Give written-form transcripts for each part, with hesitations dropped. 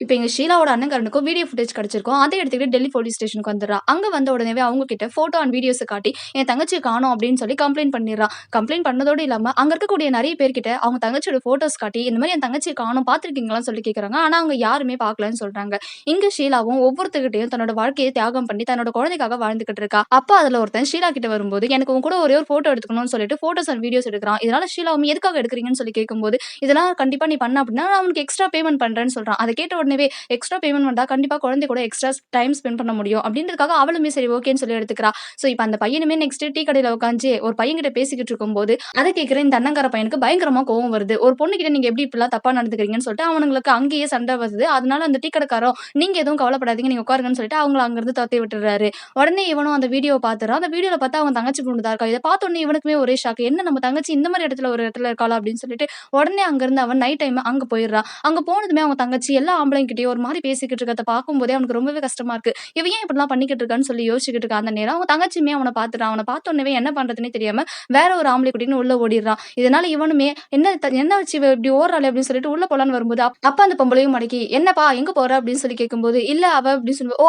இப்ப எங்க ஷீலாவோட அண்ணங்காரனுக்கும் video footage கிடைச்சிருக்கும். அத எடுத்துக்கிட்டு டெல்லி போலீஸ் ஸ்டேஷனுக்கு வந்துர்றா. அங்க வந்த உடனேவே அவங்க கிட்ட ஃபோட்டோ அண்ட் வீடியோஸ காட்டி, என் தங்கச்சிய காணோம் அப்படின்னு சொல்லி கம்ப்ளைண்ட் பண்ணிர்றா. கம்ப்ளைண்ட் பண்ணதோடு இல்லாம, அங்க இருக்கக்கூடிய நெறைய பேர்கிட்ட அவங்க தங்கச்சியோட ஃபோட்டோஸ் காட்டி, இந்த மாரி என் தங்கச்சிய காணோம் பார்த்துருக்கீங்களான்னு சொல்லி கேட்கறாங்க. ஆனா அவங்க யாருமே பார்க்கலன்னு சொல்றாங்க. இங்க ஷீலாவும் ஒவ்வொருத்தர்கிட்டயும் தன்னோட வாழ்க்கைய தியாகம் பண்ணி, தன்னோட குழந்தைக்காக வாழ்ந்துகிட்டு இருக்கா. அப்ப அதுல ஒருத்தன் ஷீலா கிட்ட வரும்போது, எனக்கு உன் கூட ஒரே ஒரு ஃபோட்டோ எடுத்துக்கணும்னு சொல்லிட்டு ஃபோட்டோஸ் அண்ட் வீடியோஸ் எடுக்குறான். இதனால ஷீலாவும் எதுக்காக எடுக்குறீங்கன்னு சொல்லி கேட்கும்போது, இதெல்லாம் கண்டிப்பா நீ பண்ண அப்படின்னா, நான் உனக்கு எக்ஸ்ட்ரா பேமெண்ட் பண்றேன்னு சொல்றான். அத கேட்ட உடனேவே எக்ஸ்ட்ரா பேமெண்ட் வந்தா கண்டிப்பா குழந்தை கூட எக்ஸ்ட்ரா டைம் ஸ்பெண்ட் பண்ண முடியும் அப்படின்றதுக்காக அவளுமே சரி ஓகேன்னு சொல்லி எடுத்துக்கிறா. ஸோ இப்ப அந்த பையனுமே நெக்ஸ்ட் டீ கடையில உட்காந்து ஒரு பையன்கிட்ட பேசிக்கிட்டு இருக்கும்போது, அத கேட்கிற இந்த அண்ணங்கார பையனுக்கு பயங்கரமா கோவம் வருது. ஒரு பொண்ணுகிட்ட நீங்க எப்படி இப்படிலாம் தப்பா நடந்துக்கிறீங்கன்னு சொல்லிட்டு அவனுங்களுக்கு அங்கேயே சண்டை வருது. அதனால அந்த டீ கடைக்காரன் நீங்க எதுவும் கவலைப்படாதீங்க நீங்க உட்காருங்கன்னு சொல்லிட்டு அவங்கள அங்கிருந்து துரத்தி விட்டுறாரு. உடனே இவனும் அந்த வீடியோவ பார்த்துறான். அந்த வீடியோல பார்த்தா அவன் தங்கச்சி பொண்ணு தான் இருக்கா. இத பார்த்த உடனே இவனுக்குமே ஒரே ஷாக். என்ன நம்ம தங்கச்சி இந்த மாரி இடத்துல ஒரு இடத்துல இருக்காளா அப்படின்னு சொல்லிட்டு உடனே அங்கிருந்து அவன் நைட் டைம் அங்க போயிடுறான். அங்க போனதுமே அவங்க தங்கச்சி எல்லா ஆம்பளைங்கிட்டயும் ஒரு மாரி பேசிக்கிட்டு இருக்கிறத பார்க்கும்போதே அவனுக்கு ரொம்பவே கஷ்டமா இருக்கு. இவ ஏன் இப்படிலாம் பண்ணிக்கிட்டு இருக்கான்னு சொல்லி யோசிச்சுக்கிட்டு இருக்க அந்த நேரம் அவங்க தங்கச்சியுமே அவன பார்த்துட்டான். அவன பார்த்த உடனே என்ன பண்றதுன்னே தெரியாம வேற ஒரு ஆம்பளை கூட்டின்னு உள்ள ஓடிடுறான். இதனால இவனுமே என்ன வச்சு இவ இப்படி ஓடுறாளே அப்படின்னு சொல்லிட்டு உள்ள போலான்னு வரும்போது, அப்ப அந்த பொம்பளையும் மடக்கி என்னப்பா எங்க போற அப்படின்னு சொல்லி கேட்கும்போது, இல்ல அவ அப்படின்னு சொல்லி ஓ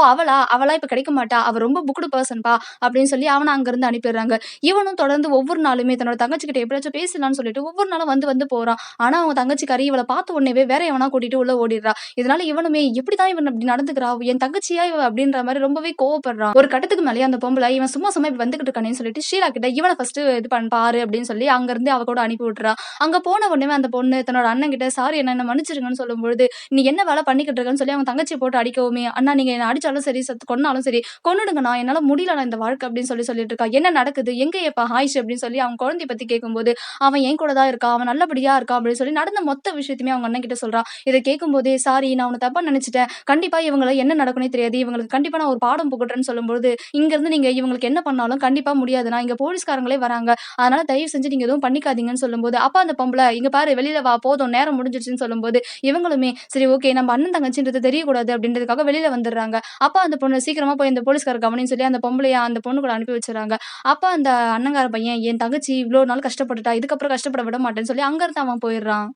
அவளா இப்ப கிடைக்க மாட்டா. அவ ரொம்ப புக்டு பெர்சன் பா அப்படின்னு சொல்லி அவன அங்கிருந்து அனுப்பிடுறாங்க. இவனும் தொடர்ந்து ஒவ்வொரு நாளுமே தன்னோட தங்கச்சி கிட்ட எப்படியாச்சும் பேசலாம்னு சொல்லிட்டு ஒவ்வொரு நாளும் வந்து வந்து போறான். ஆனா அவங்க தங்கச்சிக்காரி இவள பார்த்த உடனேவே வேற எவனா கூட்டிட்டு உள்ள ஓடிடுறா. இதனால இவனுமே எப்படிதான் இவன் இப்படி நடந்துக்கிறா? என் தங்கச்சியா இவ அப்படின்ற மாரி ரொம்பவே கோவப்படுறான். ஒரு கட்டத்துக்கு மேலயே அந்த பொம்பள இவன் சும்மா சும்மா இப்படி வந்துகிட்டு இருக்கானேன்னு சொல்லிட்டு ஷீலா கிட்ட இவன ஃபர்ஸ்ட் இது பாரு அப்படின்னு சொல்லி அங்க இருந்து அவ கூட அனுப்பி விட்டுறா. அங்க போன உடனே அந்த பொண்ணு தன்னோட அண்ணன் கிட்ட சாரி அண்ணா என்ன மன்னிச்சிருங்கன்னு சொல்லும்பொழுது, நீ என்ன வேலை பண்ணிக்கிட்டு இருக்கன்னு சொல்லி அவன் தங்கச்சிய போட்டு அடிக்கவுமே, அண்ணா நீங்க என்ன அடிச்சாலும் சரி, கொன்னாலும் சரி, கொன்னுடுங்கண்ணா என்னால முடியலண்ணா இந்த வாழ்க்கை அப்படின்னு சொல்லி சொல்லிட்டு இருக்கா. என்ன நடக்குது? எங்க எப்ப ஆயிஷ் அப்படின்னு சொல்லி அவன் குழந்தைய பத்தி கேட்கும்போது, அவன் என் கூட தான் இருக்கான். அவன் நல்லபடியா இருக்கான் அப்படின்னு சொல்லி நடந்த மொத்த விஷயத்தையுமே அவங்க அண்ணன் கிட்ட சொல்றான். இத கேட்கும்போதே, "சாரி நான் உன்ன தப்பா நெனச்சுட்டேன். கண்டிப்பா இவங்கள என்ன நடக்கும்னே தெரியாது. இவங்களுக்கு கண்டிப்பா நான் ஒரு பாடம் புகட்டுறேன்னு" சொல்லும்பொழுது, "இங்கருந்து நீங்க இவங்களுக்கு என்ன பண்ணாலும் கண்டிப்பா முடியாதுண்ணா. இங்க போலீஸ்காரங்களே வராங்க. அதனால தயவு செஞ்சு நீங்க எதுவும் பண்ணிக்காதீங்கன்னு" சொல்லும்போது, அப்ப அந்த பொம்பள, "இங்க பாரு வெளில வா போதும் நேரம் முடிஞ்சிருச்சுன்னு" சொல்லும்போது, இவங்களுமே சரி ஓகே நம்ம அண்ணன் தங்கச்சின்றது தெரியக்கூடாது அப்படின்றதுக்காக வெளில வந்துடுறாங்க. அப்ப அந்த பொண்ணு சீக்கிரமா போய் இந்த போலீஸ்காரர் கவனின்னு சொல்லி அந்த பொம்பளைய அந்த பொண்ணு கூட அனுப்பி வச்சுர்றாங்க. அப்ப அந்த அண்ணங்கார பையன், "என் தங்கச்சி இவ்ளோ நாள் கஷ்டப்பட்டுட்டா. இதுக்கப்புறம் கஷ்டப்பட விட மாட்டேன்னு" சொல்லி அங்கருந்து அவன் போயிடுறான்.